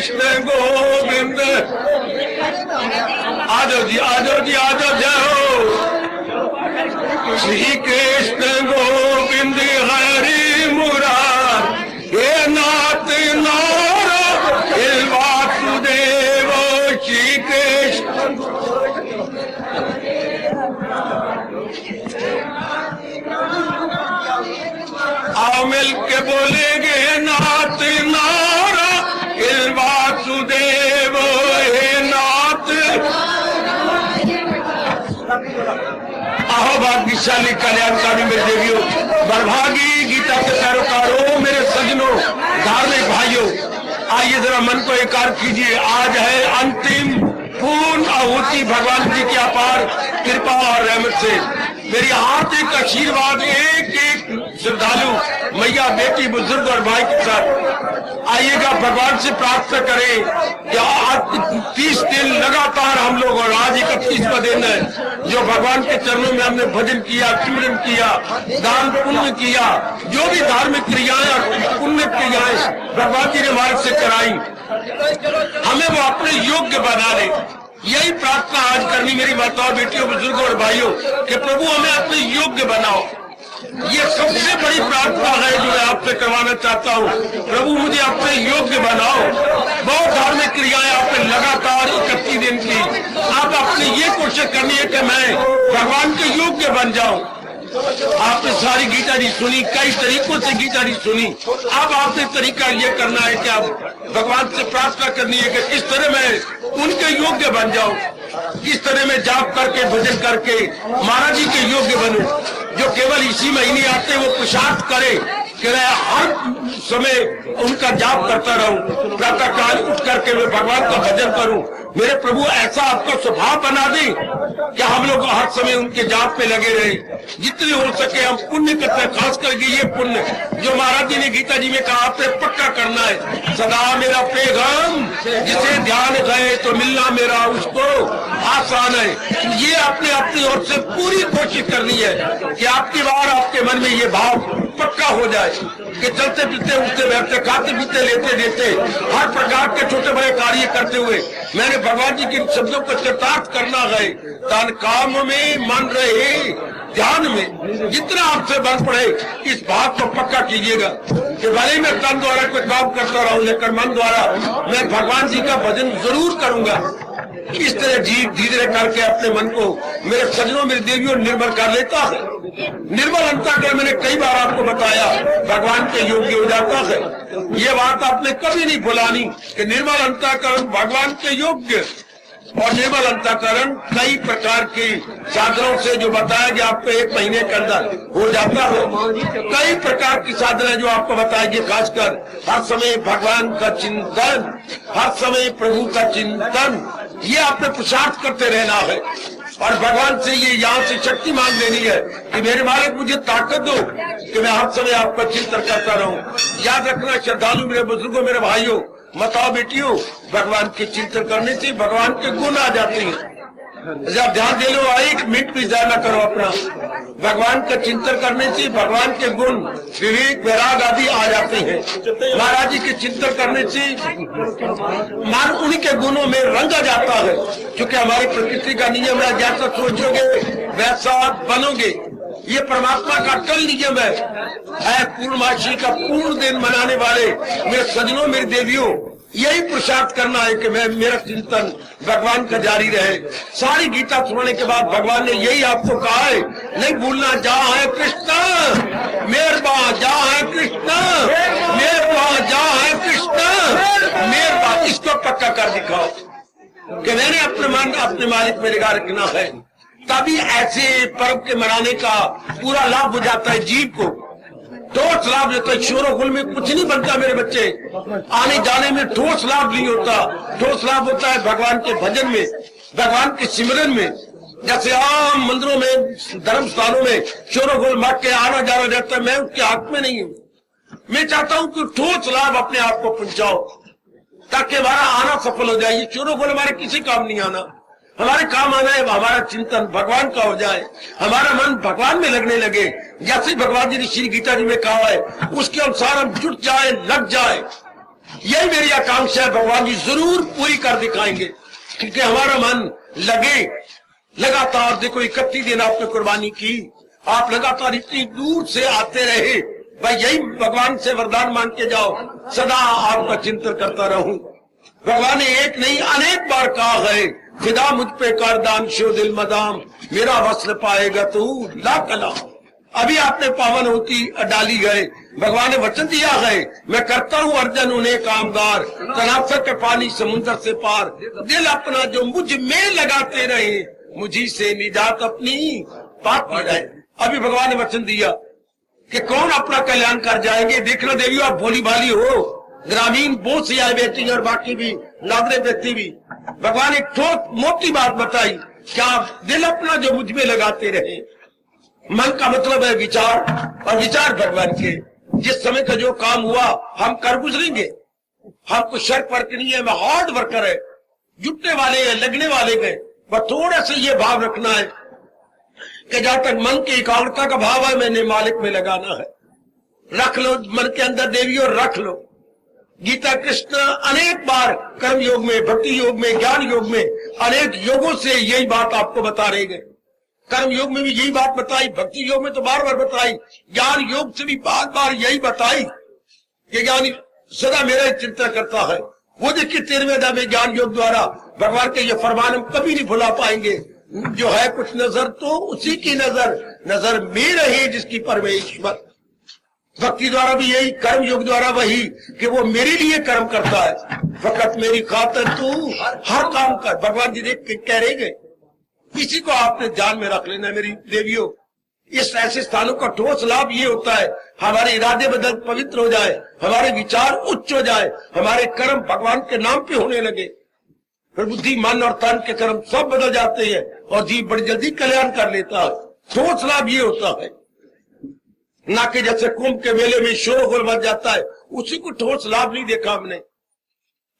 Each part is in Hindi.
कृष्ण गोविंद। आजो जी, आजो जी, आजो, जय हो। श्री कृष्ण गोविंद हरि मुरारी, हे नाथ नारायण वासुदेव। श्री कृष्ण आओ मिल के बोलेंगे, नाथ नारायण वासुदेव, हे नाथ। आओ भाग्यशाली कल्याणकारी मेरे देवियों, बरभागी गीता के पैरोकारों, मेरे सजनों, धार्मिक भाइयों, आइए जरा मन को एकाग्र कीजिए। आज है अंतिम पूर्ण आहुति भगवान जी की अपार कृपा और रहमत से। मेरी हार्दिक आशीर्वाद एक एक श्रद्धालु मैया, बेटी, बुजुर्ग और भाई के साथ आइएगा, भगवान से प्रार्थना करें कि आज 30 दिन लगातार हम लोग, और आज 31वां दिन है, जो भगवान के चरणों में हमने भजन किया, सिमरन किया, दान पुण्य किया, जो भी धार्मिक क्रियाएं और पुण्य क्रियाएं भगवान जी ने हमारे से कराई, हमें वो अपने योग्य बना ले। यही प्रार्थना आज करनी मेरी माताओं, बेटियों, बुजुर्गों और भाइयों, कि प्रभु हमें अपने योग्य बनाओ। ये सबसे बड़ी प्रार्थना है जो मैं आपसे करवाना चाहता हूँ। प्रभु मुझे अपने योग्य बनाओ। बहुत धार्मिक क्रियाएं आपने लगातार 31 दिन की, आप अपनी ये कोशिश करनी है कि मैं भगवान के योग्य बन जाऊं। आपने सारी गीता जी सुनी, कई तरीकों से गीता जी सुनी। अब आपने तरीका ये करना है कि आप भगवान से प्रार्थना करनी है कि किस तरह मैं उनके योग्य बन जाऊं, किस तरह मैं जाप करके, भजन करके महाराज जी के योग्य बनूं, जो केवल इसी महीने आते वो पुरुषार्थ करे कि मैं हर समय उनका जाप करता रहूं, प्रातः काल उठ करके मैं भगवान का भजन करूं। मेरे प्रभु ऐसा आपका स्वभाव बना दें कि हम लोग हर समय उनके जाप पे लगे रहे। जितने हो सके हम पुण्य करते हैं, खास करके ये पुण्य जो महाराज जी ने गीता जी में कहा, आपने पक्का करना है। सदा मेरा पैगाम जिसे ध्यान गए तो मिलना मेरा उसको आसान है। ये आपने अपनी ओर से पूरी कोशिश करनी है कि आपकी बार आपके मन में ये भाव पक्का हो जाए कि चलते फिरते, उठते बैठते, खाते पीते, लेते देते, हर प्रकार के छोटे बड़े कार्य करते हुए मैंने भगवान जी के शब्दों को चरितार्थ करना है। तन काम में मन रहे ध्यान में, जितना आपसे बन पड़े इस बात को पक्का कीजिएगा कि भले मैं तन द्वारा कोई काम करता रहूं, लेकिन मन द्वारा मैं भगवान जी का भजन जरूर करूंगा। इस तरह जीव धीरे करके अपने मन को, मेरे सजनों, मेरी देवियों, निर्मल कर लेता है। निर्मल अंतःकरण मैंने कई बार आपको बताया भगवान के योग्य हो जाता है। ये बात आपने कभी नहीं भुलानी कि निर्मल अंतःकरण भगवान के योग्य। और निर्मल अंतःकरण कई प्रकार की साधनों से जो बताया कि आपको 1 महीने के अंदर हो जाता है। कई प्रकार की साधना जो आपको बताएगी, खासकर हर समय भगवान का चिंतन, हर समय प्रभु का चिंतन, ये आपने पुरुषार्थ करते रहना है। और भगवान से ये यहाँ से शक्ति मांग लेनी है कि मेरे मालिक मुझे ताकत दो कि मैं हर समय आपका चिंतन करता रहूं। याद रखना श्रद्धालु, मेरे बुजुर्गों, मेरे भाइयों, माताओं, बेटियों, भगवान के चिंतन करने से भगवान के गुण आ जाते हैं। जब ध्यान दे लो, 1 मिनट भी जाया करो अपना, भगवान का चिंतन करने से भगवान के गुण, विवेक, वैराग आदि आ जाते हैं। महाराज जी के चिंतन करने से मान उन्हीं के गुणों में रंगा जाता है, क्योंकि हमारी प्रकृति का नियम है, जैसा सोचोगे वैसा बनोगे। ये परमात्मा का अटल नियम है। पूर्णमासी का पूर्ण दिन मनाने वाले मेरे सजनों, मेरी देवियों, यही पुरुषार्थ करना है कि मैं, मेरा चिंतन भगवान का जारी रहे। सारी गीता सुनने के बाद भगवान ने यही आपको कहा है, नहीं भूलना, जहाँ है कृष्ण मेहरबा, जहाँ है कृष्ण मेहरबा, जहाँ है कृष्ण मेहरबा। इसको पक्का कर दिखाओ कि मैंने अपने मन, अपने मालिक में निगाह रखना है। तभी ऐसे पर्व के मनाने का पूरा लाभ हो जाता है जीव को। ठोस लाभ देता है, शोरगुल में कुछ नहीं बनता मेरे बच्चे, आने जाने में ठोस लाभ नहीं होता। ठोस लाभ होता है भगवान के भजन में, भगवान के सिमरन में। जैसे आम मंदिरों में, धर्म स्थानों में शोरगुल मच के आना जाना रहता है, मैं उसके हक में नहीं हूँ। मैं चाहता हूँ कि ठोस लाभ अपने आप को पहुंचाओ ताकि हमारा आना सफल हो जाए। ये शोरगुल हमारे किसी काम नहीं आना। हमारे काम आना है हमारा चिंतन भगवान का हो जाए, हमारा मन भगवान में लगने लगे। जैसे भगवान जी ने श्री गीता जी में कहा है, उसके अनुसार हम जुट जाए, लग जाए। यही मेरी आकांक्षा है, भगवान जी जरूर पूरी कर दिखाएंगे, क्योंकि हमारा मन लगे लगातार। देखो 31 दिन आपने कुर्बानी की, आप लगातार इतनी दूर से आते रहे। भाई यही भगवान से वरदान मांग के जाओ, सदा आपका चिंतन करता रहूं। भगवान ने एक नहीं अनेक बार कहा है, फिदा मुझ पे कर दाम शो दिल मदाम, मेरा वस्ल पाएगा तू ला कला। अभी आपने पावन होती डाली गए, भगवान ने वचन दिया है, मैं करता हूँ अर्जन उन्हें कामगार, तनासर के पानी समुद्र से पार, दिल अपना जो मुझ में लगाते रहे, मुझी से निजात अपनी पाती रहे। अभी भगवान ने वचन दिया कि कौन अपना कल्याण कर जाएंगे। देखना देवियों, आप भोली भाली हो, ग्रामीण बहुत सी आए बेटी और बाकी भी नागरिक व्यक्ति भी। भगवान एक ठोस मोटी बात बताई, क्या दिल अपना जो मुझ में लगाते रहे। मन का मतलब है विचार, और विचार भगवान के। जिस समय का जो काम हुआ हम कर गुजरेंगे, हम कुछ शर्त वर्क नहीं है, मैं हार्ड वर्कर है, जुटने वाले हैं, लगने वाले हैं। बस थोड़ा सा ये भाव रखना है कि जहां तक मन की एकाग्रता का भाव है, मैंने मालिक में लगाना है। रख लो मन के अंदर देवी, और रख लो। गीता कृष्ण अनेक बार कर्म योग में, भक्ति योग में, ज्ञान योग में, अनेक योगों से यही बात आपको बता रहे गए। कर्म योग में भी यही बात बताई, भक्ति योग में तो बार बार बताई, ज्ञान योग से भी बार बार यही बताई कि ज्ञानी सदा मेरा चिंतन करता है। वो देखिए 13वें अध्याय में ज्ञान योग द्वारा भगवान के ये फरमान हम कभी नहीं भुला पाएंगे। जो है कुछ नजर तो उसी की नजर में रहे जिसकी परमेश्वर। भक्ति द्वारा भी यही, कर्म योग द्वारा वही कि वो मेरे लिए कर्म करता है। फकत मेरी खातिर तू हर काम कर, भगवान जी देख के कह रहे गए। इसी को आपने ध्यान में रख लेना मेरी देवियों। इस ऐसे स्थानों का ठोस लाभ ये होता है, हमारे इरादे बदल पवित्र हो जाए, हमारे विचार उच्च हो जाए, हमारे कर्म भगवान के नाम पे होने लगे, फिर बुद्धि मन और तन के कर्म सब बदल जाते हैं और जीव बड़ी जल्दी कल्याण कर लेता है। ठोस लाभ ये होता है, ना कि जैसे कुंभ के मेले में शोरगुल बच जाता है, उसी को ठोस लाभ नहीं देखा हमने।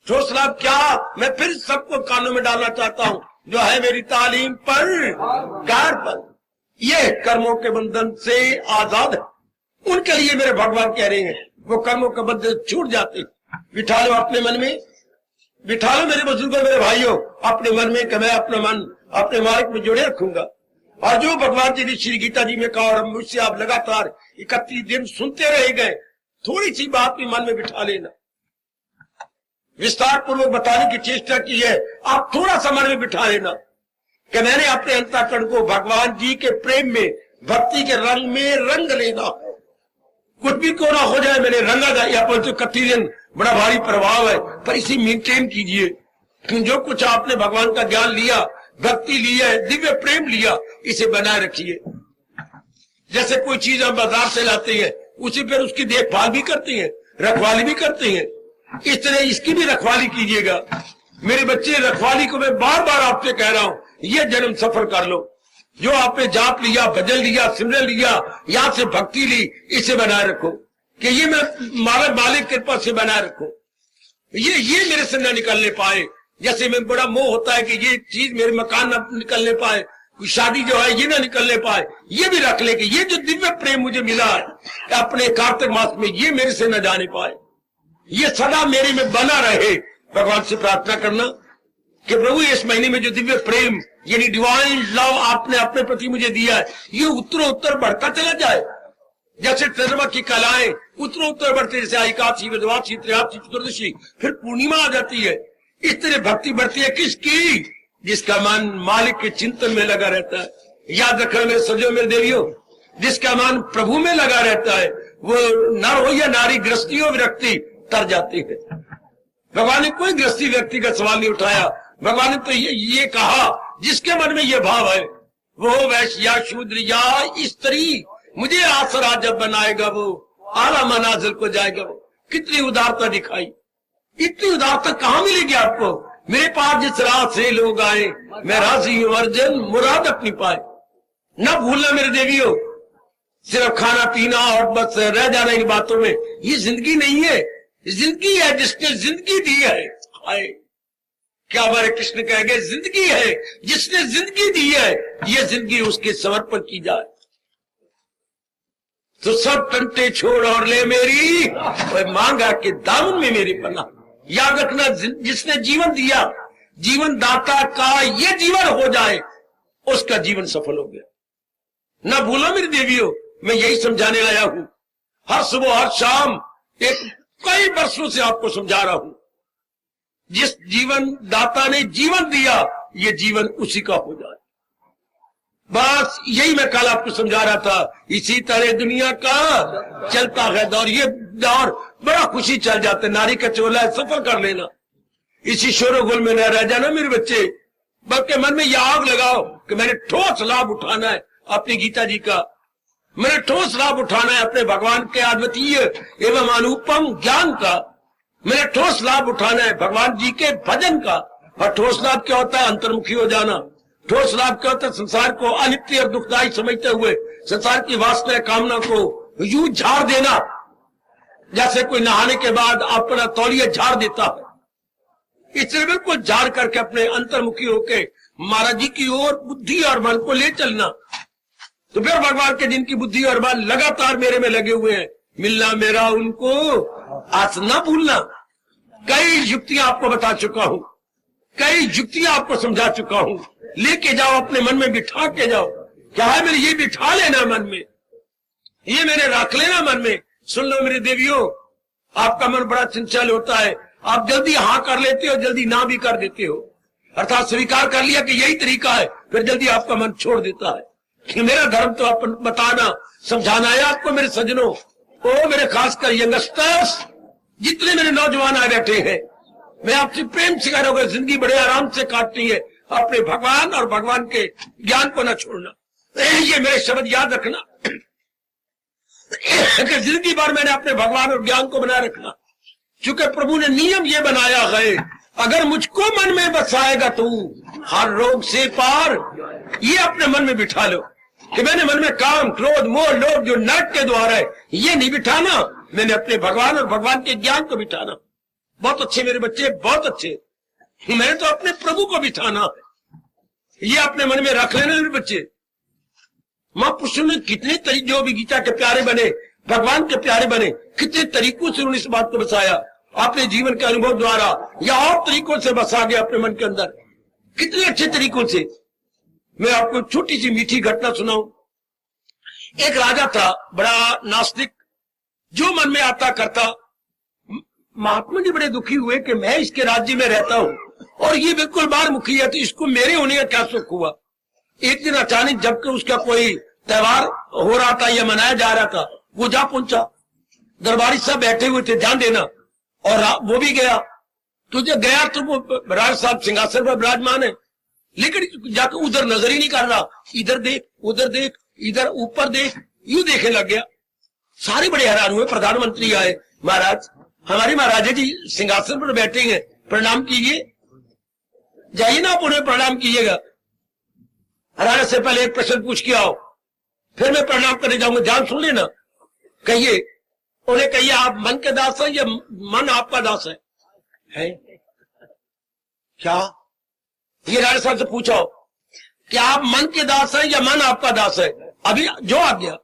ठोस लाभ क्या, मैं फिर सबको कानों में डालना चाहता हूं, जो है मेरी तालीम पर कार पर, ये कर्मों के बंधन से आजाद है। उनके लिए मेरे भगवान कह रहे हैं, वो कर्मों के बंधन छूट जाते। बिठा लो अपने मन में, बिठा लो मेरे बुजुर्गों, मेरे भाइयों, अपने मन में कि मैं अपना मन अपने मालिक में जोड़े रखूंगा। और जो भगवान जी ने श्री गीता जी में कहा, और मुझसे आप लगातार 31 दिन सुनते रह गए, थोड़ी सी बात भी मन में बिठा लेना। विस्तार पूर्वक बताने की चेष्टा की है, आप थोड़ा सा मन में बिठा लेना कि मैंने अपने अंतःकरण को भगवान जी के प्रेम में, भक्ति के रंग में रंग लेना। कुछ भी क्यों ना हो जाए, मैंने रंगा जाए। यहाँ पर तो 31 दिन बड़ा भारी प्रभाव है, पर इसी मेंटेन कीजिए। जो कुछ आपने भगवान का ज्ञान लिया, भक्ति ली है, दिव्य प्रेम लिया, इसे बनाए रखिए। जैसे कोई चीज हम बाजार से लाते हैं, उसी पर उसकी देखभाल भी करते हैं, रखवाली भी करते हैं, इस तरह इसकी भी रखवाली कीजिएगा। मेरे बच्चे, रखवाली को मैं बार बार आपसे कह रहा हूं, ये जन्म सफल कर लो। जो आपने जाप लिया, भजन लिया, सिमरन लिया, यहां से भक्ति ली, इसे बनाए रखो कि ये मैं मालिक कृपा से बनाए रखो। ये मेरे से न निकलने पाए। जैसे मैं बड़ा मोह होता है कि ये चीज मेरे मकान न निकलने पाए, कोई शादी जो है ये ना निकलने पाए, ये भी रख ले कि ये जो दिव्य प्रेम मुझे मिला है अपने कार्तिक मास में, ये मेरे से न जाने पाए, ये सदा मेरे में बना रहे। भगवान से प्रार्थना करना कि प्रभु इस महीने में जो दिव्य प्रेम यानी डिवाइन लव आपने अपने प्रति मुझे दिया है, ये उत्तरोत्तर बढ़ता चला जाए। जैसे चंद्रमा की कलाएं उत्तरोत्तर बढ़ते, जैसे एकादशी, विधवासी, त्रयोदशी, चतुर्दशी, फिर पूर्णिमा आ जाती है, इस तरह भक्ति बढ़ती है। किसकी? जिसका मन मालिक के चिंतन में लगा रहता है। याद रखना मेरे सजो, मेरे देवियों, जिसका मन प्रभु में लगा रहता है, वो नर हो या नारी, गृहस्थी हो विरक्ति, तर जाती है। भगवान ने कोई गृहस्थी व्यक्ति का सवाल नहीं उठाया। भगवान ने तो ये कहा, जिसके मन में ये भाव है, वो वैश्य या शूद्र या स्त्री, मुझे आसरा जब बनाएगा वो आला मनाजिल को जाएगा। वो कितनी उदारता दिखाई। इतनी उदारता कहां मिलेगी आपको? मेरे पास जिस राह से लोग आए, मैं राजी हूं अर्जन मुराद अपनी पाए। न भूलना मेरे देवियों, सिर्फ खाना पीना और बस रह जाना इन बातों में, ये जिंदगी नहीं है। जिंदगी है जिसने जिंदगी दी है। हाय, क्या हमारे कृष्ण कहेंगे, जिंदगी है जिसने जिंदगी दी है, ये जिंदगी उसके समर्पण की जाए। तो सब टंटे छोड़ और ले मेरी और मांगा के दामन में मेरी पनाह। याद रखना, जिसने जीवन दिया, जीवन दाता का ये जीवन हो जाए, उसका जीवन सफल हो गया। ना भूलो मेरी देवियों, मैं यही समझाने आया हूं। हर सुबह हर शाम कई वर्षों से आपको समझा रहा हूं, जिस जीवन दाता ने जीवन दिया, ये जीवन उसी का हो जाए। बस यही मैं कल आपको समझा रहा था। इसी तरह दुनिया का चलता है दौर, ये दौर बड़ा खुशी चल जाते, नारी का चोला है, सफर कर लेना, इसी शोरगुल में न रह जाना मेरे बच्चे, बल्कि मन में यह आग लगाओ कि मैंने ठोस लाभ उठाना है अपनी गीता जी का, मैंने ठोस लाभ उठाना है अपने भगवान के अद्वितीय एवं अनुपम ज्ञान का, मैंने ठोस लाभ उठाना है भगवान जी के भजन का। और ठोस लाभ क्या होता है? अंतर्मुखी हो जाना। ठोस लाभ क्या होता है? संसार को अनित्य और दुखदायी समझते हुए संसार की वासना कामना को यूं झाड़ देना, जैसे कोई नहाने के बाद अपना तौलिया झाड़ देता है। इसलिए बिल्कुल झाड़ करके अपने अंतर्मुखी होके महाराज जी की ओर बुद्धि और मन को ले चलना। तो फिर भगवान के जिनकी बुद्धि और मन लगातार मेरे में लगे हुए हैं, मिलना मेरा उनको आज ना भूलना। कई युक्तियां आपको बता चुका हूं, कई युक्तियां आपको समझा चुका हूं। लेके जाओ, अपने मन में बिठा के जाओ। क्या है मेरे? ये बिठा लेना मन में, ये मैंने रख लेना मन में। सुन लो मेरे देवियों, आपका मन बड़ा चंचल होता है, आप जल्दी हाँ कर लेते हो, जल्दी ना भी कर देते हो। अर्थात स्वीकार कर लिया कि यही तरीका है, फिर जल्दी आपका मन छोड़ देता है कि मेरा धर्म तो आप बताना समझाना है आपको मेरे सज्जनों। ओ मेरे खासकर यंगस्टर्स, जितने मेरे नौजवान आए बैठे हैं, मैं आपसे प्रेम से कह रहा हूं, जिंदगी बड़े आराम से काटनी है, अपने भगवान और भगवान के ज्ञान को न छोड़ना। ये मेरे शब्द याद रखना कि जिंदगी भर मैंने अपने भगवान और ज्ञान को बनाए रखना, क्योंकि प्रभु ने नियम ये बनाया है, अगर मुझको मन में बसाएगा तू हर रोग से पार। ये अपने मन में बिठा लो कि मैंने मन में काम क्रोध मोह लोभ जो नरक के द्वार है, ये नहीं बिठाना, मैंने अपने भगवान और भगवान के ज्ञान को बिठाना। बहुत अच्छे मेरे बच्चे, बहुत अच्छे, मैंने तो अपने प्रभु को बिठाना है। ये अपने मन में रख लेना मेरे बच्चे। महापुरुषों ने कितने तरीके, जो भी गीता के प्यारे बने, भगवान के प्यारे बने, कितने तरीकों से उन्होंने इस बात को बसाया, अपने जीवन के अनुभव द्वारा या और तरीकों से बसा गया अपने मन के अंदर, कितने अच्छे तरीकों से। मैं आपको छोटी सी मीठी घटना सुनाऊं। एक राजा था, बड़ा नास्तिक, जो मन में आता करता। महात्मा जी बड़े दुखी हुए कि मैं इसके राज्य में रहता हूं और ये बिल्कुल बाहरमुखी है, तो इसको मेरे होने का क्या सुख हुआ। एक दिन अचानक जबकि उसका कोई त्योहार हो रहा था या मनाया जा रहा था, वो जा पहुंचा, दरबारी सब बैठे हुए थे, ध्यान देना, और वो भी गया। तो जब गया तो वो राज साहब सिंहासन पर विराजमान है, लेकिन जाकर उधर नजर ही नहीं कर रहा, इधर देख उधर देख इधर ऊपर देख, यूं देखने लग गया। सारे बड़े हैरान हुए। प्रधानमंत्री आए, महाराज हमारे महाराजा जी सिंहासन पर बैठे हैं, प्रणाम कीजिए। जाइए ना, आप उन्हें प्रणाम कीजिएगा। राजा से पहले एक प्रश्न पूछ के आओ, फिर मैं प्रणाम करने जाऊंगा, ध्यान सुन लेना। कहिए, उन्हें कहिए आप मन के दास हैं या मन आपका दास है? क्या? ये राजा साहब से पूछो कि आप मन के दास हैं या मन आपका दास है? अभी जो आ गया।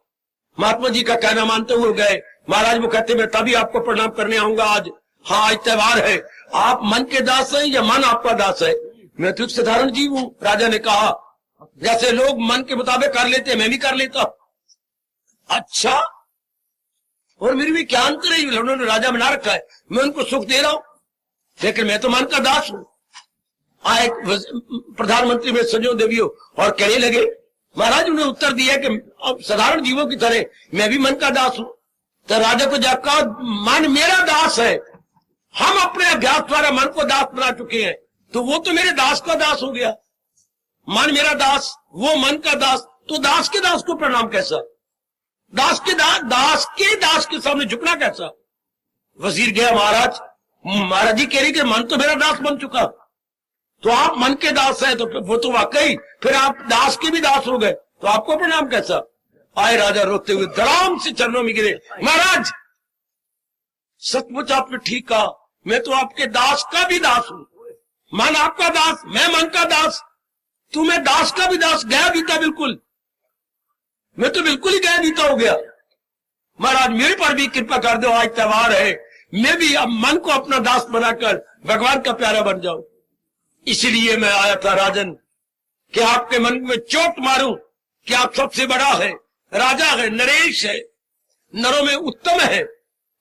महात्मा जी का कहना मानते हुए गए। महाराज वो कहते मैं तभी आपको प्रणाम करने आऊंगा आज, हाँ आज त्योहार है। आप मन के दास हैं या मन आपका दास है? मैं तो साधारण जीव हूं, राजा ने कहा। जैसे लोग मन के मुताबिक कर लेते मैं भी कर लेता। अच्छा, और मेरी भी क्या अंतर है? उन्होंने राजा बना रखा है, मैं उनको सुख दे रहा हूं, लेकिन मैं तो मन का दास हूं। आए प्रधानमंत्री में सजो देवियों और कहने लगे, महाराज उन्हें उत्तर दिया कि अब साधारण जीवों की तरह मैं भी मन का दास हूं। तो राजा को जाकर, मन मेरा दास है, हम अपने अभ्यास द्वारा मन को दास बना चुके हैं, तो वो तो मेरे दास का दास हो गया। मन मेरा दास, वो मन का दास, तो दास के दास को प्रणाम कैसा? दास के दास के सामने झुकना कैसा? वजीर गया, महाराज जी कह रही कि मन तो मेरा दास बन चुका, तो आप मन के दास हैं, तो वो तो वाकई फिर आप दास के भी दास हो गए, तो आपको प्रणाम कैसा? आए राजा रोते हुए धड़ाम से चरणों में गिरे, महाराज सचमुच आपने ठीक कहा, मैं तो आपके दास का भी दास हूं। मन आपका दास, मैं मन का दास, तू मैं दास का भी दास, गया बीता बिल्कुल, मैं तो बिल्कुल ही गया बीता हो गया। महाराज मेरे पर भी कृपा कर दो, आज त्योहार है, मैं भी अब मन को अपना दास बनाकर भगवान का प्यारा बन जाऊं। इसलिए मैं आया था राजन कि आपके मन में चोट मारूं कि आप सबसे बड़ा है, राजा है, नरेश है, नरों में उत्तम है,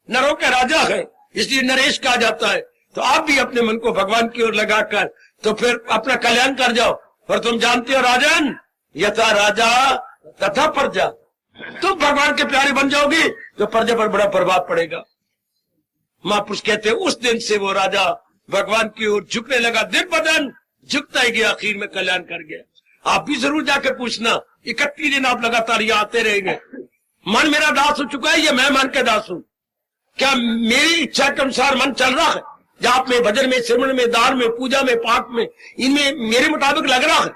नरों का राजा है, इसलिए नरेश कहा जाता है। तो आप भी अपने मन को भगवान की ओर लगाकर तो फिर अपना कल्याण कर जाओ। और तुम जानते हो राजन, यथा राजा तथा प्रजा, तुम भगवान के प्यारे बन जाओगे तो प्रजा पर बड़ा प्रभाव पड़ेगा। महापुरुष कहते हैं उस दिन से वो राजा भगवान की ओर झुकने लगा, दिन बदन झुकता ही गया, आखिर में कल्याण कर गया। आप भी जरूर जाकर पूछना, 31 दिन आप लगातार यहाँ आते रहेंगे, मन मेरा दास हो चुका है या मैं मन के दास हूं? क्या मेरी इच्छा के अनुसार मन चल रहा है? जाप में, भजन में, श्रवण में, दान में, पूजा में, पाठ में, इनमें मेरे मुताबिक लग रहा है?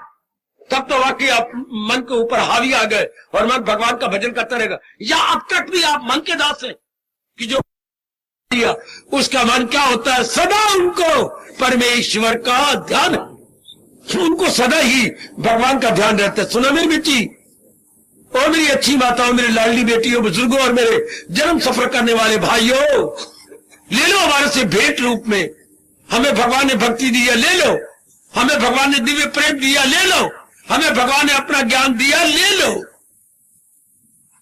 तब तो वाकई आप मन के ऊपर हावी आ गए और मन भगवान का भजन करता रहेगा। या अब तक भी आप मन के दास हैं कि जो उसका मन क्या होता है, सदा उनको परमेश्वर का ध्यान, उनको सदा ही भगवान का ध्यान रहता है। सुना मेरी बेटी और मेरी अच्छी माताओं, मेरी लाडली बेटियों, बुजुर्गों और मेरे जन्म सफर करने वाले भाइयों, ले लो हमारे से भेंट रूप में, हमें भगवान ने भक्ति दिया, ले लो, हमें भगवान ने दिव्य प्रेम दिया, ले लो, हमें भगवान ने अपना ज्ञान दिया, ले लो।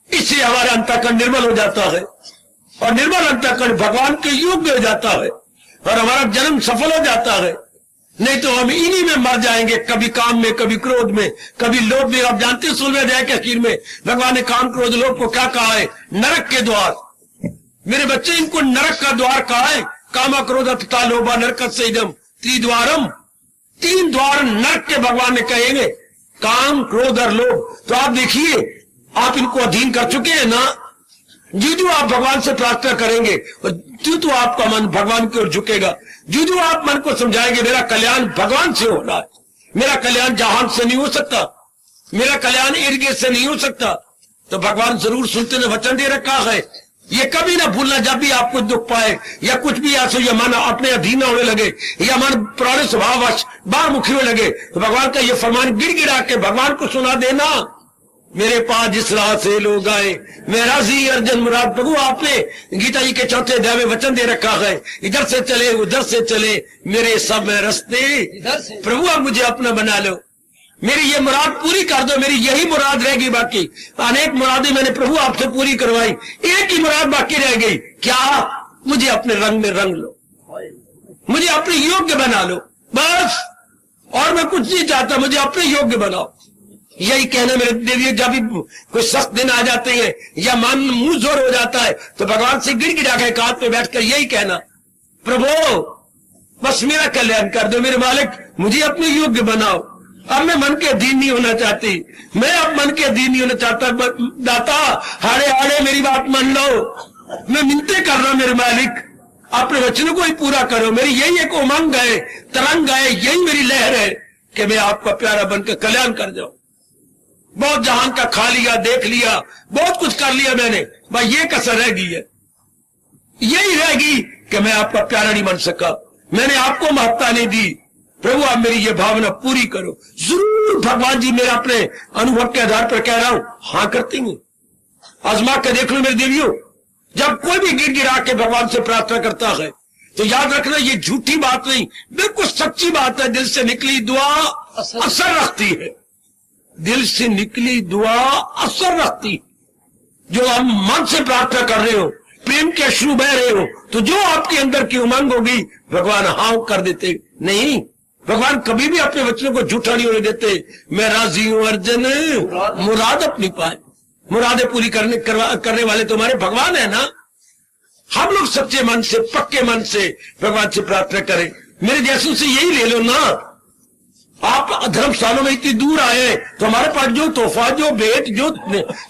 इससे हमारा अंतःकरण निर्मल हो जाता है और निर्मल अंतःकरण भगवान के योग्य हो जाता है और हमारा जन्म सफल हो जाता है। नहीं तो हम इन्हीं में मर जाएंगे, कभी काम में, कभी क्रोध में, कभी लोभ में। आप जानते हैं 16वें अध्याय के आखिर में भगवान ने काम, क्रोध, लोभ को क्या कहा है? नरक के द्वार। मेरे बच्चे, इनको नरक का द्वार कहा है। कामा, क्रोध तथा लोभा नरक सेदम त्रिद्वारम, 3 द्वार नरक के भगवान ने कहेंगे, काम, क्रोध और लोभ। तो आप देखिए, आप इनको अधीन कर चुके हैं ना। जो आप भगवान से प्रार्थना करेंगे तो आपका मन भगवान की ओर झुकेगा। जो आप मन को समझाएंगे मेरा कल्याण भगवान से हो रहा है, मेरा कल्याण जहान से नहीं हो सकता, मेरा कल्याण इर्द गिर्द से नहीं हो सकता, तो भगवान जरूर सुनते ने वचन दे रखा है। ये कभी ना भूलना, जब भी आपको दुख पाए या कुछ भी ऐसा, या मन अपने अधीन होने लगे या मन पुराने स्वभाववश बाहरमुखी होने लगे, तो भगवान का ये फरमान गिड़गिड़ा के भगवान को सुना देना, मेरे पास जिस राह से लोग आए मैं राजी अर्जन मुराद। प्रभु आपने गीता जी के 4थे अध्याय में वचन दे रखा है, इधर से चले उधर से चले मेरे सब रास्ते इधर से। प्रभु आप मुझे अपना बना लो, मेरी ये मुराद पूरी कर दो, मेरी यही मुराद रहेगी। बाकी अनेक मुरादें मैंने प्रभु आपसे पूरी करवाई, एक ही मुराद बाकी रह गई, क्या? मुझे अपने रंग में रंग लो, मुझे अपने योग्य बना लो, बस। और मैं कुछ नहीं चाहता, मुझे अपने योग्य बनाओ। यही कहना मेरे देवियों, जब भी कोई सख्त दिन आ जाते हैं या मन मुंह जोर हो जाता है तो भगवान से गिड़गिड़ा के कांध पे बैठकर यही कहना, प्रभु बस मेरा कल्याण कर दो, मेरे मालिक मुझे अपने योग्य बनाओ। अब मैं मन के अधीन नहीं होना चाहती, मैं अब मन के अधीन नहीं होना चाहता। दाता हाड़े हाड़े मेरी बात मान लो, मैं मिन्नतें कर रहा हूं मेरे मालिक, अपने वचनों को ही पूरा करो। मेरी यही एक उमंग है, तरंग है, यही मेरी लहर है कि मैं आपका प्यारा बनकर कल्याण कर जाऊं। बहुत जहान का खा लिया, देख लिया, बहुत कुछ कर लिया मैंने, भाई ये कसर रह गई है, यही रहेगी कि मैं आपका प्यारा नहीं बन सका, मैंने आपको महत्ता नहीं दी। प्रभु आप मेरी ये भावना पूरी करो। जरूर भगवान जी, मेरा अपने अनुभव के आधार पर कह रहा हूं, हाँ करती हूं। आजमा के देख लो मेरे देवियों, जब कोई भी गिड़गिड़ा के भगवान से प्रार्थना करता है तो याद रखना ये झूठी बात नहीं, बिल्कुल सच्ची बात है। दिल से निकली दुआ असर रखती है, दिल से निकली दुआ असर रखती। जो आप मन से प्रार्थना कर रहे हो, प्रेम के अश्रु बह रहे हो, तो जो आपके अंदर की उमंग होगी भगवान हाँ कर देते। नहीं, भगवान कभी भी अपने वचनों को झूठा नहीं होने देते। मैं राजी हूं अर्जन मुराद अपनी पाए, मुरादें पूरी करने वाले तुम्हारे भगवान है ना। हम लोग सच्चे मन से, पक्के मन से भगवान से प्रार्थना करें। मेरे जैसों से यही ले लो ना। आप धर्मस्थानों में इतनी दूर आए तो हमारे पास जो तोहफा, जो भेंट, जो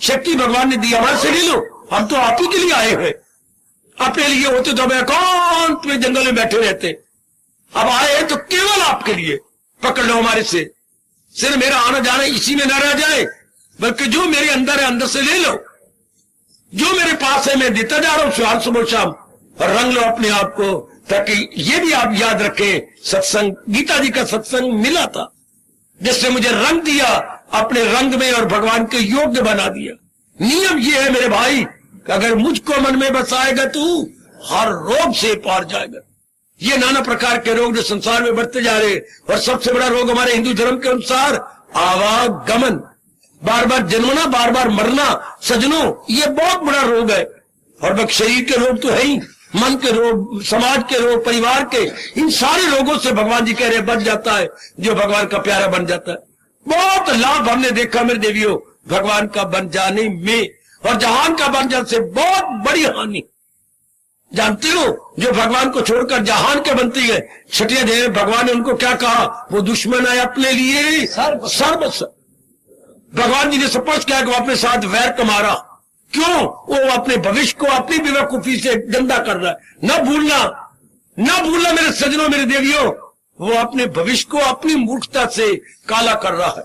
शक्ति भगवान ने दी हमारे से ले लो। हम तो आप ही के लिए आए हैं, अपने लिए होते तो मैं एकांत में जंगल में बैठे रहते। अब आए हैं तो केवल आपके लिए, पकड़ लो हमारे से। सिर्फ मेरा आना जाना इसी में न रह जाए, बल्कि जो मेरे अंदर है अंदर से ले लो। जो मेरे पास है मैं देता जा रहा हूं सुबह सुबह शाम, और रंग लो अपने आप को, ताकि ये भी आप याद रखें, सत्संग, गीता जी का सत्संग मिला था जिससे मुझे रंग दिया अपने रंग में और भगवान के योग्य बना दिया। नियम ये है मेरे भाई, कि अगर मुझको मन में बसाएगा तू हर रोग से पार जाएगा। ये नाना प्रकार के रोग जो संसार में बढ़ते जा रहे, और सबसे बड़ा रोग हमारे हिंदू धर्म के अनुसार आवागमन, बार बार जन्मना, बार बार मरना। सजनों, ये बहुत बड़ा रोग है। और बस शरीर के रोग तो है ही, मन के रोग, समाज के रोग, परिवार के, इन सारे रोगों से भगवान जी कह रहे बच जाता है जो भगवान का प्यारा बन जाता है। बहुत लाभ हमने देखा मेरे देवियों भगवान का बन जाने में, और जहान का बन जाने से बहुत बड़ी हानि। जानते हो, जो भगवान को छोड़कर जहान के बनती है, छठिया देव भगवान ने उनको क्या कहा, वो दुश्मन है अपने लिए सर्वस्व। भगवान जी ने स्पष्ट किया कि वो अपने साथ वैर कमारा। क्यों? वो अपने भविष्य को अपनी बेवकूफी से गंदा कर रहा है। न भूलना मेरे सजनों, मेरे देवियों, वो अपने भविष्य को अपनी मूर्खता से काला कर रहा है।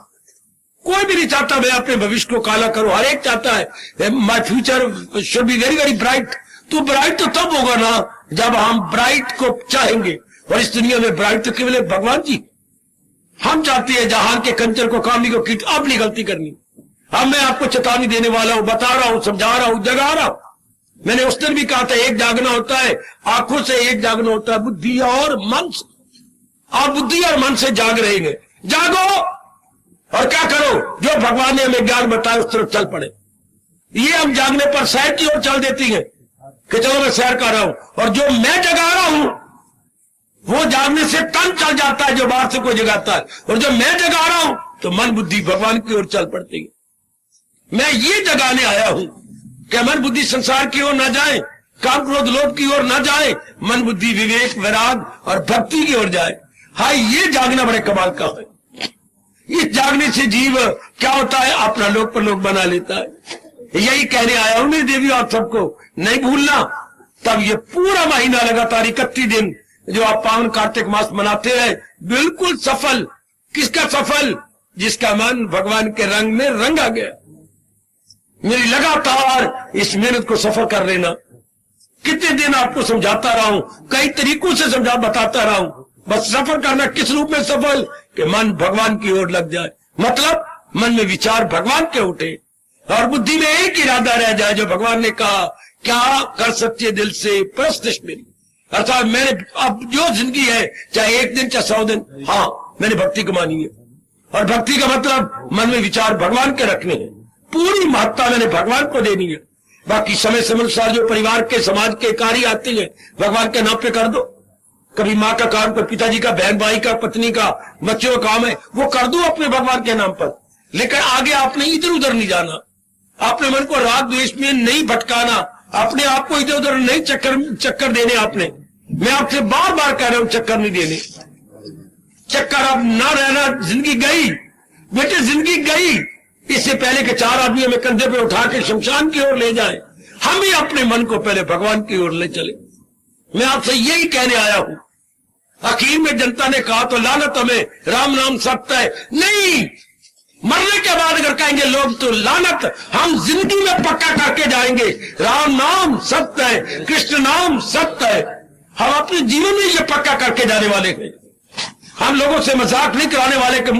कोई भी नहीं चाहता मैं अपने भविष्य को काला करूं, हर एक चाहता है my future should be very very bright. तो ब्राइट तो तब होगा ना जब हम ब्राइट को चाहेंगे, और इस दुनिया में ब्राइट तो केवल भगवान जी। हम चाहते हैं जहान के कंचर को कामनी को कीट, अपनी गलती करनी। अब मैं आपको चेतावनी देने वाला हूं, बता रहा हूं, समझा रहा हूं, जगा रहा हूं। मैंने उस दिन भी कहा था, एक जागना होता है आंखों से, एक जागना होता है बुद्धि और मन से। आप बुद्धि और मन से जाग रहेंगे, जागो और क्या करो, जो भगवान ने हमें ज्ञान बताया उस तरफ चल पड़े। ये हम जागने पर सैर की ओर चल देती है कि चलो मैं सैर कर रहा हूं, और जो मैं जगा रहा हूं वो जागने से तन चल जाता है, जो बाहर से कोई जगाता है। और जब मैं जगा रहा हूं तो मन बुद्धि भगवान की ओर चल पड़ती है। मैं ये जगाने आया हूं कि मन बुद्धि संसार की ओर ना जाए, काम क्रोध लोभ की ओर ना जाए, मन बुद्धि विवेक वैराग और भक्ति की ओर जाए। हाय, ये जागना बड़े कमाल का है। इस जागने से जीव क्या होता है, अपना लोक पर लोक बना लेता है। यही कहने आया हूं मेरी देवी, आप सबको नहीं भूलना। तब ये पूरा महीना लगातार 31 दिन जो आप पावन कार्तिक मास मनाते हैं, बिल्कुल सफल। किसका सफल? जिसका मन भगवान के रंग में रंगा गया। मेरी लगातार इस मेहनत को सफल कर लेना। कितने दिन आपको समझाता रहा हूं, कई तरीकों से बताता रहा हूं, बस सफल करना। किस रूप में सफल? कि मन भगवान की ओर लग जाए, मतलब मन में विचार भगवान के उठे और बुद्धि में एक इरादा रह जाए जो भगवान ने कहा, क्या कर सच्चे दिल से परस्तिश मेरी। अर्थात मैंने अब जो जिंदगी है, चाहे 1 दिन चाहे 100 दिन, हाँ मैंने भक्ति कमानी है। और भक्ति का मतलब मन में विचार भगवान के रखने हैं, पूरी महत्ता मैंने भगवान को देनी है। बाकी समय समय अनुसार जो परिवार के समाज के कार्य आते हैं भगवान के नाम पे कर दो। कभी माँ का काम, कभी पिताजी का, बहन भाई का, पत्नी का, बच्चों का काम है, वो कर दो अपने भगवान के नाम पर। लेकिन आगे आपने इधर उधर नहीं जाना, अपने मन को राग द्वेष में नहीं भटकाना, अपने आप को इधर उधर नहीं चक्कर देने। आपने, मैं आपसे बार बार कह रहा हूं, चक्कर नहीं देने। चक्कर अब ना रहना, जिंदगी गई बेटे, जिंदगी गई। इससे पहले के 4 आदमी हमें कंधे पे उठा के शमशान की ओर ले जाए, हम ही अपने मन को पहले भगवान की ओर ले चले। मैं आपसे यही कहने आया हूं। आखिर में जनता ने कहा तो लानत हमें, राम नाम सत्य है। नहीं, मरने के बाद अगर कहेंगे लोग तो लानत, हम जिंदगी में पक्का करके जाएंगे, राम नाम सत्य है, कृष्ण नाम सत्य है। हम अपने जीवन में ये पक्का करके जाने वाले हैं। हम लोगों से मजाक नहीं कराने वाले कि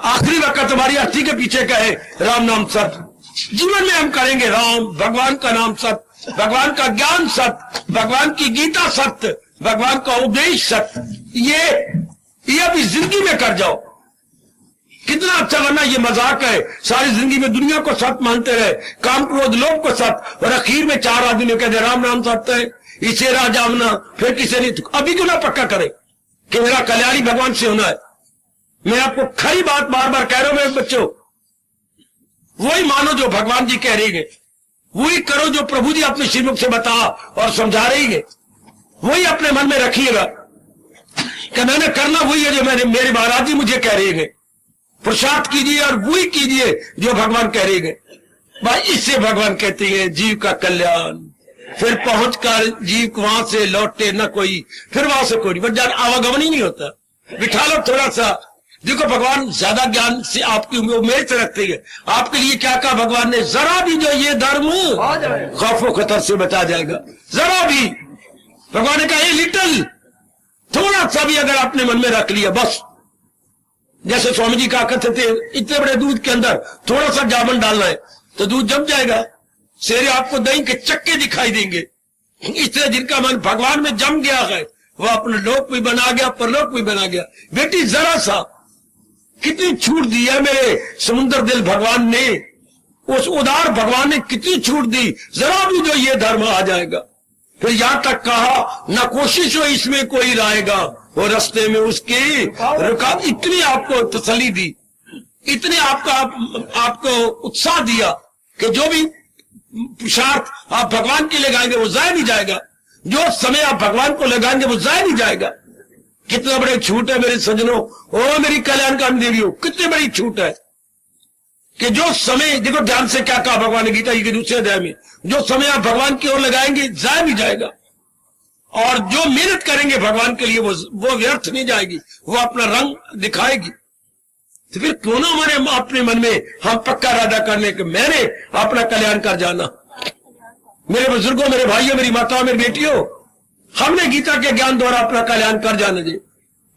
आखिरी वक्त हमारी अस्थि के पीछे कहे राम नाम सत्य। जीवन में हम करेंगे राम, भगवान का नाम सत्य, भगवान का ज्ञान सत्य, भगवान की गीता सत्य, भगवान का उपदेश सत्य। ये अभी जिंदगी में कर जाओ, कितना अच्छा। वरना ये मजाक है, सारी जिंदगी में दुनिया को सत्य मानते रहे, काम क्रोध लोभ को सत्य, और आखिर में 4 आदमी कहते राम नाम सत्य है, इसे राजावना, फिर किसे नहीं। अभी क्यों ना पक्का करे कि मेरा कल्याणी भगवान से होना है। मैं आपको खरी बात बार बार कह रहा हूं मेरे बच्चों, वही मानो जो भगवान जी कह रही है, वही करो जो प्रभु जी अपने श्रीमुख से बता और समझा रही है, वही अपने मन में रखिएगा कि मैंने करना वही है जो मेरे महाराज जी मुझे कह रहे हैं। पुरुषार्थ कीजिए और वही कीजिए जो भगवान कह रहे हैं। भाई, इससे भगवान कहते हैं जीव का कल्याण। फिर पहुंचकर जीव वहां से लौटे न कोई, फिर वहां से कोई बस जान आवागमन ही नहीं होता। बिठा लो थोड़ा सा। देखो, भगवान ज्यादा ज्ञान से आपकी उम्मीद से रखते हैं। आपके लिए क्या कहा भगवान ने? जरा भी जो ये धर्म खौफो खतर से बचा जाएगा, जरा भी। भगवान ने कहा ये लिटिल, थोड़ा सा भी अगर आपने मन में रख लिया, बस जैसे स्वामी जी कहा करते थे, इतने बड़े दूध के अंदर थोड़ा सा जामुन डालना है तो दूध जम जाएगा। शेर आपको दही के चक्के दिखाई देंगे। इसलिए जिनका मन भगवान में जम गया है वो अपने लोक भी बना गया, परलोक भी बना गया। बेटी जरा सा कितनी छूट दी है मेरे समुद्र दिल भगवान ने, उस उदार भगवान ने कितनी छूट दी, जरा भी जो ये धर्म आ जाएगा। फिर यहां तक कहा न कोशिश हो इसमें कोई लाएगा, वो रास्ते में उसकी रुकावट। इतनी आपको तसल्ली दी, इतने आपको उत्साह दिया कि जो भी पुरुषार्थ आप भगवान के लगाएंगे वो जाया नहीं जाएगा, जो समय आप भगवान को लगाएंगे वो जाया नहीं जाएगा। कितना बड़े छूट है मेरे सज्जनों, ओ मेरी कल्याणकारी देवियों, कितनी बड़ी छूट है कि जो समय, देखो ध्यान से क्या कहा भगवान ने गीता जी के दूसरे अध्याय में, जो समय आप भगवान की ओर लगाएंगे जाया नहीं जाएगा, और जो मेहनत करेंगे भगवान के लिए वो व्यर्थ नहीं जाएगी, वो अपना रंग दिखाएगी। तो फिर क्यों ना हमारे अपने मन में हम पक्का इरादा करने के मैंने अपना कल्याण कर जाना। मेरे बुजुर्गों, मेरे भाइयों, मेरी माताओं, मेरी बेटियों, हमने गीता के ज्ञान द्वारा अपना कल्याण कर जाने दे,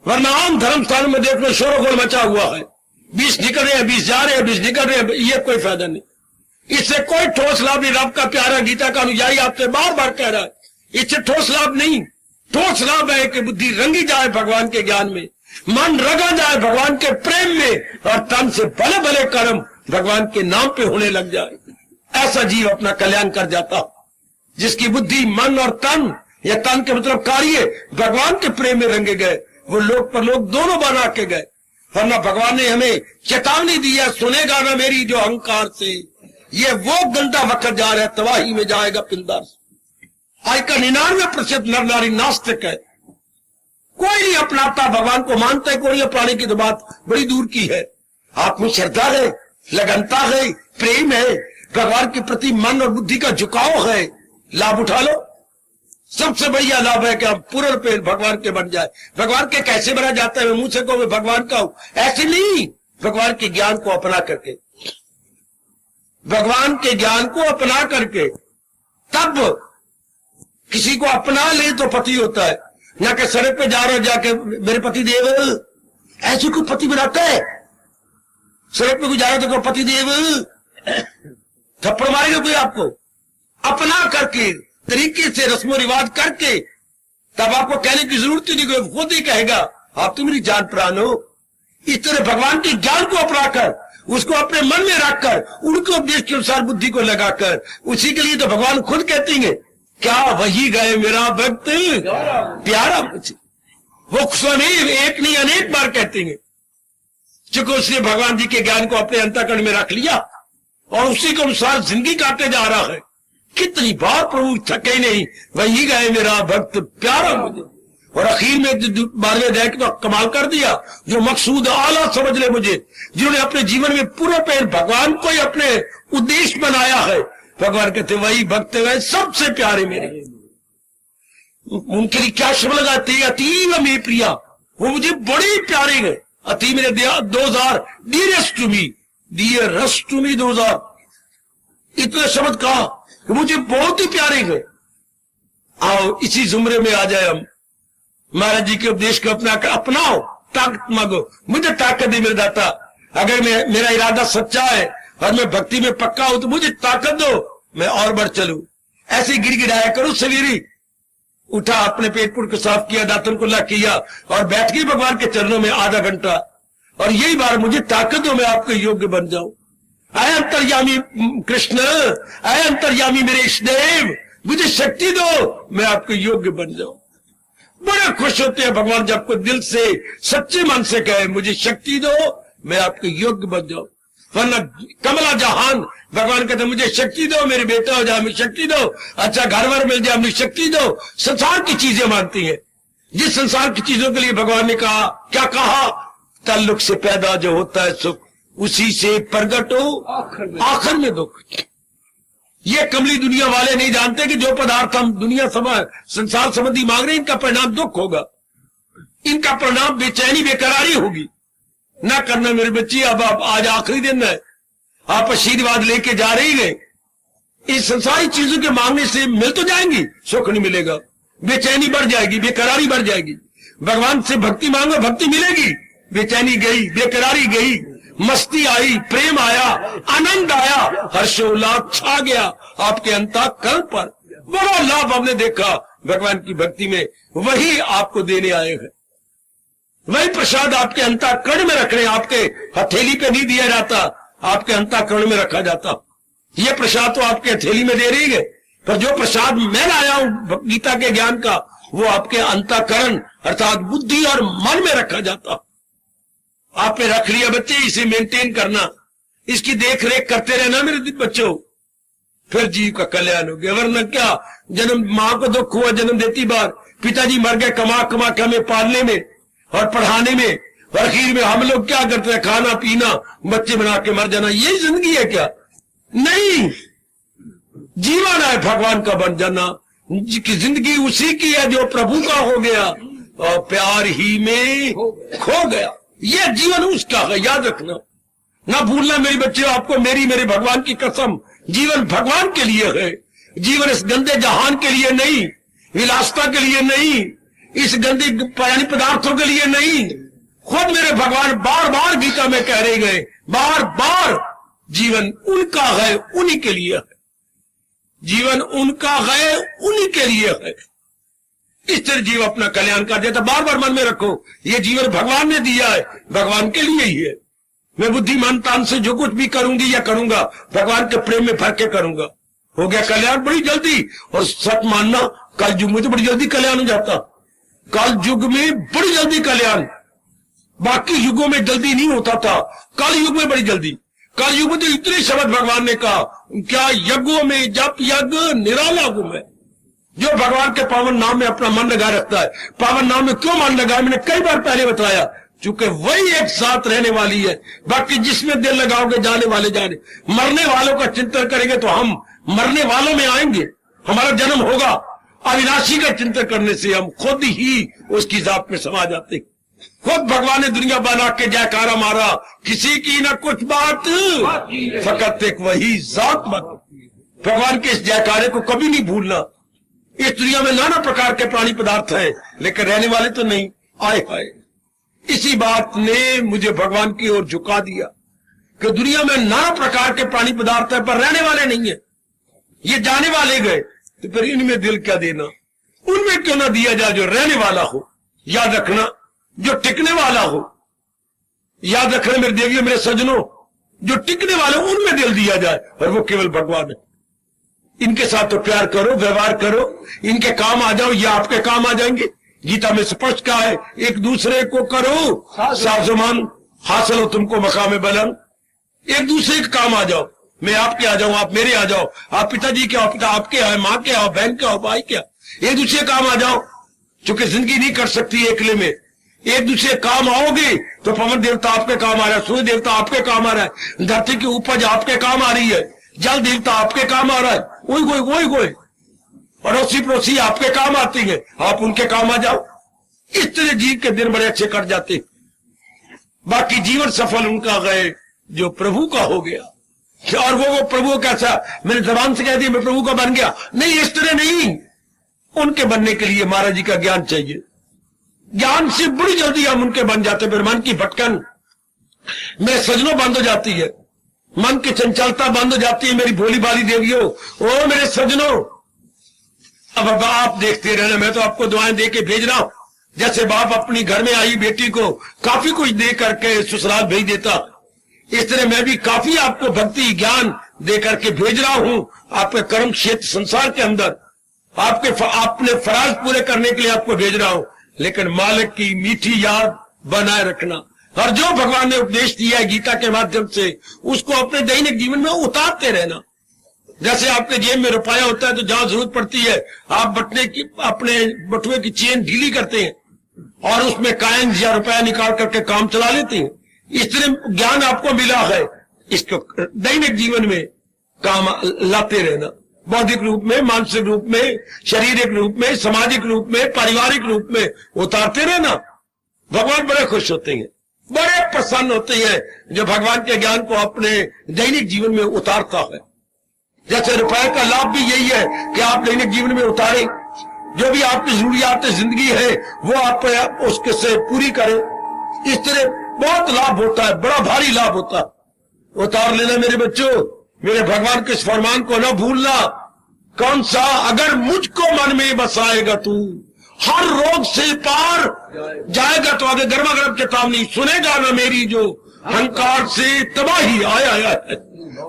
वरना आम धर्म स्थान में देख लो शोरगुल मचा हुआ है, 20 निकल रहे हैं, 20 जा रहे हैं, 20 निकल रहे हैं, ये कोई फायदा नहीं। इससे कोई ठोस लाभ नहीं। रब का प्यारा गीता का अनुयायी आपसे बार बार कह रहा है, इससे ठोस लाभ नहीं। ठोस लाभ है कि बुद्धि रंगी जाए भगवान के ज्ञान में, मन रंगा जाए भगवान के प्रेम में, और तन से भले भले कर्म भगवान के नाम पे होने लग जाए। ऐसा जीव अपना कल्याण कर जाता जिसकी बुद्धि, मन और तन, या तन के मतलब कार्य भगवान के प्रेम में रंगे गए, वो लोक पर लोग दोनों बना के गए। वरना भगवान ने हमें चेतावनी दी है, सुनेगा ना मेरी जो अहंकार से, ये वो गंदा वक्त जा रहा है, तबाही में जाएगा पिंदर। आज का 99% नर नारी नास्तिक है, कोई नहीं अपनाता, भगवान को मानता है कोई, अपनाने की तो बात बड़ी दूर की है। आप में श्रद्धा है, लगनता है, प्रेम है, भगवान के प्रति मन और बुद्धि का झुकाव है, लाभ उठा लो। सबसे बढ़िया लाभ है कि आप पूर्ण पेड़ भगवान के बन जाए। भगवान के कैसे बना जाता है, मैं मुंह से कहूं मैं भगवान का हूं, ऐसे नहीं, भगवान के ज्ञान को अपना करके, भगवान के ज्ञान को अपना करके, तब किसी को अपना ले तो पति होता है। ना कि सड़क पे जा रहे हो जाके मेरे पति देव, ऐसे को पति बनाता है। सड़क पे कोई जा रहा तो पति देव, थप्पड़ मारेगा कोई आपको। अपना करके, तरीके से, रस्मो रिवाज करके, तब आपको कहने की जरूरत ही नहीं, कोई खुद ही कहेगा आप तो मेरी जान प्राण हो। इस तरह भगवान के ज्ञान को अपनाकर, उसको अपने मन में रखकर, उनके उपदेश के अनुसार बुद्धि को लगाकर, उसी के लिए तो भगवान खुद कहते हैं, क्या वही गए मेरा भक्त प्यारा मुझे। वो स्वयं एक नहीं अनेक बार कहते हैं, चूंकि उसने भगवान जी के ज्ञान को अपने अंतःकरण में रख लिया और उसी के अनुसार जिंदगी काटते जा रहा है। कितनी बार प्रभु थके नहीं, वही गए मेरा भक्त प्यारा मुझे। और आखिर में 12वें अध्याय तो कमाल कर दिया, जो मकसूद आला समझ ले मुझे, जिन्होंने अपने जीवन में पूरे पैर भगवान को ही अपने उद्देश्य बनाया है। भगवान कहते वही भक्त वह सबसे प्यारे मेरे। उनके लिए क्या शब्द लगाते हैं, अतीव में प्रिया, वो मुझे बड़े प्यारे हैं। अति मेरे 2000 dearest to me, dearest to me 2000, इतने शब्द कहा कि मुझे बहुत ही प्यारे हैं। आओ इसी जुमरे में आ जाए हम, महाराज जी के उपदेश को अपनाओ, ताकत मांगो, मुझे ताकत दे मेरे दाता। अगर मेरा इरादा सच्चा है और मैं भक्ति में पक्का हूं तो मुझे ताकत दो, मैं और बढ़ चलूं। ऐसे गिड़गिड़ाया करो सवेरे, उठा, अपने पेट पुट को साफ किया, दांतन को लग किया और बैठ गई भगवान के चरणों में आधा घंटा, और यही बार मुझे ताकत दो, मैं आपके योग्य बन जाऊं। आए अंतर्यामी कृष्ण, आए अंतर्यामी मेरे इष्टदेव, मुझे शक्ति दो, मैं आपके योग्य बन जाऊं। बड़े खुश होते हैं भगवान जब कोई दिल से सच्चे मन से कहे मुझे शक्ति दो, मैं आपके योग्य बन जाऊं। वरना कमला जहान भगवान कहते मुझे शक्ति दो, मेरे बेटा हो जाए, मुझे शक्ति दो, अच्छा घर वर मिल जाए, मुझे शक्ति दो। संसार की चीजें मानती है। जिस संसार की चीजों के लिए भगवान ने कहा, क्या कहा, ताल्लुक से पैदा जो होता है सुख, उसी से प्रगट हो आखिर में दुख। ये कमली दुनिया वाले नहीं जानते कि जो पदार्थ हम दुनिया संसार संबंधी मांग रहे हैं, इनका परिणाम दुख होगा, इनका परिणाम बेचैनी बेकरारी होगी। ना करना मेरे बच्ची, अब आप आज आखिरी दिन है, आप आशीर्वाद लेके जा रही है, इस संसारी चीजों के मांगने से मिल तो जाएंगी, सुख नहीं मिलेगा, बेचैनी बढ़ जाएगी, बेकरारी बढ़ जाएगी। भगवान से भक्ति मांगो, भक्ति मिलेगी, बेचैनी गई, बेकरारी गई, मस्ती आई, प्रेम आया, आनंद आया, हर्षोल्लास छा गया आपके अंतःकरण पर। बड़ा लाभ हमने देखा भगवान की भक्ति में। वही आपको देने आए हैं, वही प्रसाद आपके अंतःकरण में रख रहे हैं। आपके हथेली पे नहीं दिया जाता, आपके अंतःकरण में रखा जाता। ये प्रसाद तो आपके हथेली में दे रही है, पर जो प्रसाद मैं लाया हूं गीता के ज्ञान का, वो आपके अंतःकरण अर्थात बुद्धि और मन में रखा जाता। आपने रख लिया बच्चे, इसे मेंटेन करना, इसकी देख रेख करते रहना मेरे बच्चों, फिर जीव का कल्याण हो गया। वरना क्या, जन्म मां को दुख हुआ जन्म देती बार, पिताजी मर गए कमा कमा के हमें पालने में और पढ़ाने में, और आखिर में हम लोग क्या करते हैं, खाना पीना, बच्चे बना के मर जाना। ये जिंदगी है क्या? नहीं, जीवन है भगवान का बन जाना। जिंदगी उसी की है जो प्रभु का हो गया और प्यार ही में खो गया। ये जीवन उसका है, याद रखना, ना भूलना मेरे बच्चे। आपको मेरे भगवान की कसम, जीवन भगवान के लिए है। जीवन इस गंदे जहान के लिए नहीं, विलासता के लिए नहीं, इस गंदे प्राणी पदार्थों के लिए नहीं। खुद मेरे भगवान बार बार गीता में कह रहे गए, बार बार जीवन उनका है, उन्हीं के लिए है। जीवन उनका है, उन्हीं के लिए है। इस तरह जीव अपना कल्याण कर देता। बार बार मन में रखो, ये जीवन भगवान ने दिया है, भगवान के लिए ही है। मैं बुद्धिमान तान से जो कुछ भी करूंगी या करूंगा, भगवान के प्रेम में भर के करूंगा। हो गया कल्याण बड़ी जल्दी। और सच मानना, कल युग में तो बड़ी जल्दी कल्याण हो जाता। कल युग में बड़ी जल्दी कल्याण, बाकी युगों में जल्दी नहीं होता था, कल युग में बड़ी जल्दी। कल युग में तो इतने शब्द भगवान ने कहा, क्या यज्ञों में जप यज्ञ निराला गुम है। जो भगवान के पावन नाम में अपना मन लगा रखता है, पावन नाम में क्यों मन लगा, मैंने कई बार पहले बताया, चूंकि वही एक साथ रहने वाली है। बाकी जिसमें दिल लगाओगे जाने वाले जाने। मरने वालों का चिंतन करेंगे तो हम मरने वालों में आएंगे, हमारा जन्म होगा। अविनाशी का चिंतन करने से हम खुद ही उसकी जात में समा जाते। खुद भगवान ने दुनिया बना के जयकारा मारा, किसी की ना कुछ बात, फकत एक वही जात बात। भगवान के इस जयकारे को कभी नहीं भूलना। इस दुनिया में नाना प्रकार के प्राणी पदार्थ हैं, लेकिन रहने वाले तो नहीं। आए हाय, इसी बात ने मुझे भगवान की ओर झुका दिया कि दुनिया में नाना प्रकार के प्राणी पदार्थ है, पर रहने वाले नहीं है। ये जाने वाले गए, तो फिर इनमें दिल क्या देना, उनमें क्यों ना दिया जाए जो रहने वाला हो। याद रखना, जो टिकने वाला हो। याद रखना मेरे देवियों, मेरे सज्जनों, जो टिकने वाले उनमें दिल दिया जाए, और वो केवल भगवान है। इनके साथ तो प्यार करो, व्यवहार करो, इनके काम आ जाओ, ये आपके काम आ जाएंगे। गीता में स्पष्ट कहा है, एक दूसरे को करो साजमान, हासिल हो तुमको मकाम बुलंद। एक दूसरे के काम आ जाओ, मैं आपके आ जाऊं, आप मेरे आ जाओ, आप पिताजी के आओ, पिता आपके आओ, माँ के आओ, बहन के आओ, भाई के आओ, एक दूसरे काम आ जाओ। चूंकि जिंदगी नहीं कर सकती अकेले में, एक दूसरे काम आओगे तो पवन देवता आपके काम आ रहा है, सूर्य देवता आपके काम आ रहा है, धरती की उपज आपके काम आ रही है, जल देवता आपके काम आ रहा है, वही कोई पड़ोसी पड़ोसी आपके काम आती है, आप उनके काम आ जाओ। इस तरह जीव के दिन बड़े अच्छे कट जाते। बाकी जीवन सफल उनका गए जो प्रभु का हो गया। और वो प्रभु कैसा, मैंने जबान से कह दिया मैं प्रभु का बन गया, नहीं, इस तरह नहीं। उनके बनने के लिए महाराज जी का ज्ञान चाहिए। ज्ञान से बड़ी जल्दी हम उनके बन जाते। फिर मन की भटकन मेरे सजनों बंद हो जाती है, मन की चंचलता बंद हो जाती है। मेरी भोली भाली देवियों, ओ मेरे सजनों, अब आप देखते रहना, मैं तो आपको दुआएं दे के भेज रहा हूं। जैसे बाप अपनी घर में आई बेटी को काफी कुछ दे करके ससुराल भेज देता, इस तरह मैं भी काफी आपको भक्ति ज्ञान दे करके भेज रहा हूं आपके कर्म क्षेत्र संसार के अंदर। अपने फराज पूरे करने के लिए आपको भेज रहा हूं, लेकिन मालिक की मीठी याद बनाए रखना। और जो भगवान ने उपदेश दिया है गीता के माध्यम से, उसको अपने दैनिक जीवन में उतारते रहना। जैसे आपके जेब में रुपया होता है तो जहां जरूरत पड़ती है आप अपने बटुए की चेन ढीली करते हैं और उसमें काइन या रुपया निकाल करके काम चला लेते हैं। इस तरह ज्ञान आपको मिला है, इसको दैनिक जीवन में काम लाते रहना। बौद्धिक रूप में, मानसिक रूप में, शारीरिक रूप में, सामाजिक रूप में, पारिवारिक रूप में उतारते रहना। भगवान बड़े खुश होते हैं, बड़े प्रसन्न होते हैं जो भगवान के ज्ञान को अपने दैनिक जीवन में उतारता है। जैसे रुपए का लाभ भी यही है कि आप दैनिक जीवन में उतारें, जो भी आपकी जरूरियात जिंदगी है वो आप उसके से पूरी करें। इस तरह बहुत लाभ होता है, बड़ा भारी लाभ होता है। उतार लेना मेरे बच्चों, मेरे भगवान के इस फरमान को न भूलना। कौन सा? अगर मुझको मन में बसाएगा तू हर रोग से पार जाएगा। तो आगे गर्मा गर्म चेतावनी, सुनेगा ना मेरी जो अहंकार से तबाही आया है,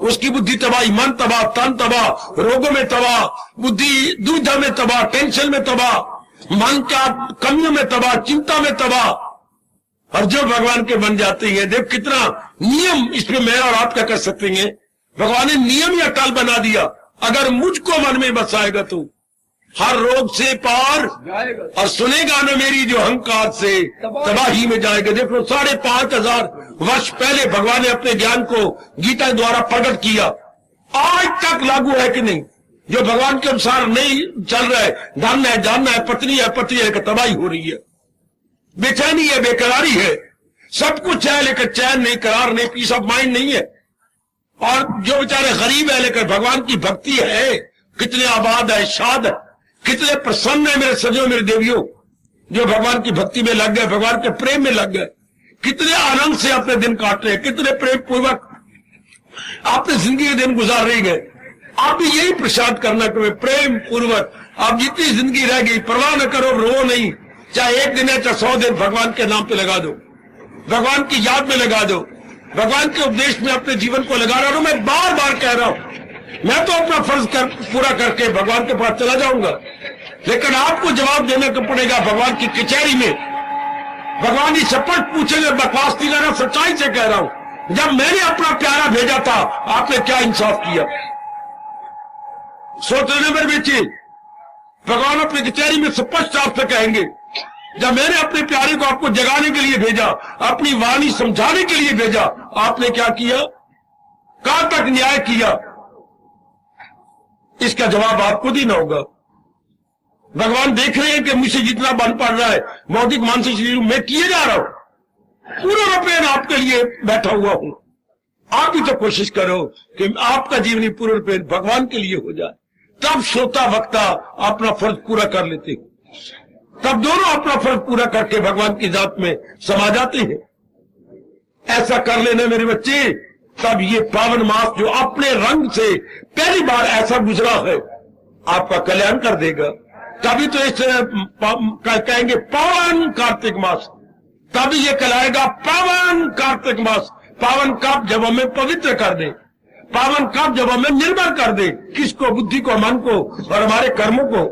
उसकी बुद्धि तबाही, मन तबाह, तन तबाह, रोगों में तबाह, बुद्धि दुविधा में तबाह, टेंशन में तबाह, मन का कमियों में तबाह, चिंता में तबाह। और जो भगवान के बन जाते हैं, देख कितना नियम इसमें मैं और आप क्या कर सकते हैं। भगवान ने नियम या काल बना दिया, अगर मुझको मन में बसाएगा तो हर रोग से पार और सुनेगा न मेरी जो अहंकार से तबाही में जाएगा। देखो 5,500 वर्ष पहले भगवान ने अपने ज्ञान को गीता द्वारा प्रकट किया, आज तक लागू है कि नहीं? जो भगवान के अनुसार नहीं चल रहा है, धन है, जानना है, पत्नी है, पति है, तबाही हो रही है, बेचैनी है, बेकरारी है, सब कुछ है लेकिन चैन नहीं, करार नहीं, पीस ऑफ माइंड नहीं है। और जो बेचारे गरीब है लेकिन भगवान की भक्ति है, कितने आबाद है, शाद है, कितने प्रसन्न है मेरे सजो मेरे देवियों, जो भगवान की भक्ति में लग गए, भगवान के प्रेम में लग गए, कितने आनंद से अपने दिन काट रहे हैं, कितने प्रेम पूर्वक आपने जिंदगी के दिन गुजार रही गए। आप भी यही प्रसाद करना कि प्रेम पूर्वक आप जितनी जिंदगी रह गई परवाह न करो, रो नहीं, चाहे 1 दिन है चाहे 100 दिन, भगवान के नाम पे लगा दो, भगवान की याद में लगा दो, भगवान के उपदेश में अपने जीवन को लगा रहा हूं। मैं बार बार कह रहा हूं, मैं तो अपना फर्ज पूरा करके भगवान के पास चला जाऊंगा, लेकिन आपको जवाब देने को पड़ेगा भगवान की कचहरी में। भगवान ही शपथ पूछेंगे, बकवास नहीं कर रहा, सच्चाई से कह रहा हूं। जब मैंने अपना प्यारा भेजा था, आपने क्या इंसाफ किया? सोच लेने मेरे बेटे, भगवान अपनी कचहरी में स्पष्ट आपसे कहेंगे, जब मैंने अपने प्यारे को आपको जगाने के लिए भेजा, अपनी वाणी समझाने के लिए भेजा, आपने क्या किया? कहां तक न्याय किया? इसका जवाब आपको देना होगा। भगवान देख रहे हैं कि मुझसे जितना बन पड़ रहा है भौतिक मानसिक शरीर में किए जा रहा हूं, पूरा रूपेण आपके लिए बैठा हुआ हूं। आप भी तो कोशिश करो कि आपका जीवन पूर्ण रूपेण भगवान के लिए हो जाए, तब श्रोता वक्ता अपना फर्ज पूरा कर लेते हैं, तब दोनों अपना फर्ज पूरा करके भगवान की जात में समा जाते हैं। ऐसा कर लेना मेरे बच्चे, तब ये पावन मास जो अपने रंग से पहली बार ऐसा गुजरा है, आपका कल्याण कर देगा। तभी तो इस कहेंगे पावन कार्तिक मास, तभी ये कहलाएगा पावन कार्तिक मास। पावन कब? जब हमें पवित्र कर दे, पावन कब? जब हमें निर्मल कर दे, किसको? बुद्धि को, मन को और हमारे कर्मों को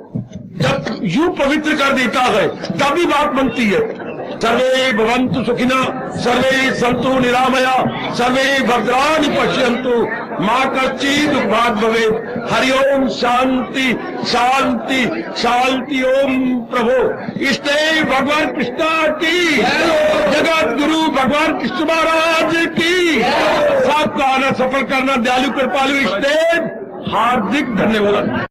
जब यूं पवित्र कर देता है तभी बात बनती है। सर्वे भवन्तु सुखिनः, सर्वे सन्तु निरामया, सर्वे भद्राणि पश्यन्तु, मा कश्चित् दुःखभाग् भवेत्। हरि ओम शांति शांति शांति। ओम प्रभु इष्टे भगवान कृष्ण की, जगत गुरु भगवान कृष्ण महाराज की। सबका आना सफल करना दयालु कृपालु इष्टे हार्दिक धन्यवाद।